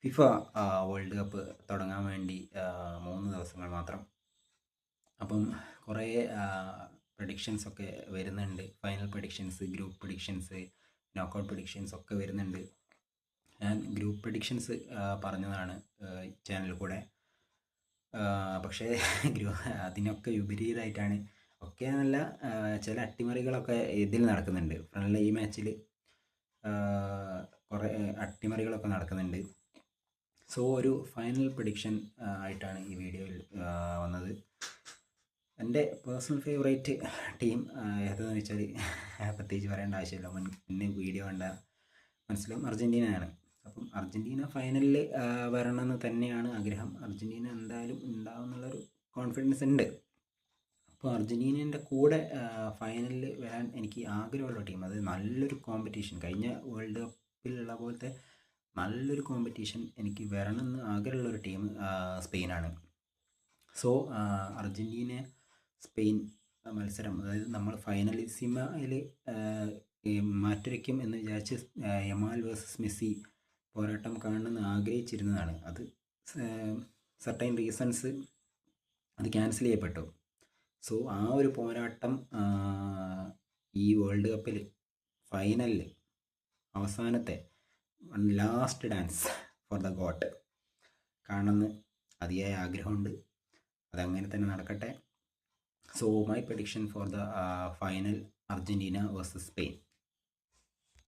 FIFA world cup തുടങ്ങാൻ വേണ്ടി 3 ദിവസങ്ങൾ മാത്രം. അപ്പം കുറേ പ്രഡിക്ഷൻസ് ഒക്കെ വരുന്നുണ്ട്. Final predictions, group predictions, knockout predictions ഒക്കെ വരുന്നുണ്ട്. ഞാൻ ഗ്രൂപ്പ് പ്രഡിക്ഷൻസ് പറഞ്ഞതാണ് ചാനലിൽ കൂടെ. പക്ഷേ അതിനൊക്കെ വിപരീതമായിട്ടാണ്. ഒക്കെ നല്ല ചില അട്ടിമറികളൊക്കെ ഇതിൽ നടക്കുന്നുണ്ട്. ഫ്രണ്ട്ലി ഈ മാച്ചിൽ കുറേ അട്ടിമറികളൊക്കെ നടക്കുന്നുണ്ട്. സോ ഒരു ഫൈനൽ പ്രഡിക്ഷൻ ആയിട്ടാണ് ഈ വീഡിയോയിൽ വന്നത്. എൻ്റെ പേഴ്സണൽ ഫേവറേറ്റ് ടീം ഏതെന്ന് വെച്ചാൽ പ്രത്യേകിച്ച് പറയേണ്ട ആവശ്യമില്ല, മുന്നേ വീഡിയോ കണ്ട മനസ്സിലാവും, അർജൻറ്റീനയാണ്. അപ്പം അർജൻറ്റീന ഫൈനലിൽ വരണമെന്ന് തന്നെയാണ് ആഗ്രഹം. അർജൻറ്റീന എന്തായാലും ഉണ്ടാവും എന്നുള്ളൊരു കോൺഫിഡൻസ് ഉണ്ട്. അപ്പോൾ അർജൻറ്റീനേൻ്റെ കൂടെ ഫൈനലിൽ വരാൻ എനിക്ക് ആഗ്രഹമുള്ള ടീം, അത് നല്ലൊരു കോമ്പറ്റീഷൻ, കഴിഞ്ഞ വേൾഡ് കപ്പിലുള്ള പോലത്തെ നല്ലൊരു കോമ്പറ്റീഷൻ എനിക്ക് വരണമെന്ന് ആഗ്രഹമുള്ളൊരു ടീം സ്പെയിനാണ്. സോ അർജൻറ്റീന സ്പെയിൻ മത്സരം, അതായത് നമ്മൾ ഫൈനലിസിമയിൽ മാറ്റുരയ്ക്കും എന്ന് വിചാരിച്ച് യമാൽ വേഴ്സസ് മെസ്സി പോരാട്ടം കാണണമെന്ന് ആഗ്രഹിച്ചിരുന്നതാണ്. അത് സർട്ടൈൻ റീസൺസ് അത് ക്യാൻസൽ ചെയ്യപ്പെട്ടു. സോ ആ ഒരു പോരാട്ടം ഈ വേൾഡ് കപ്പിൽ ഫൈനലിൽ അവസാനത്തെ last dance for the got കാണണമെന്ന് അതിയായ ആഗ്രഹമുണ്ട്. അതങ്ങനെ തന്നെ നടക്കട്ടെ. So my prediction for the final, Argentina versus Spain.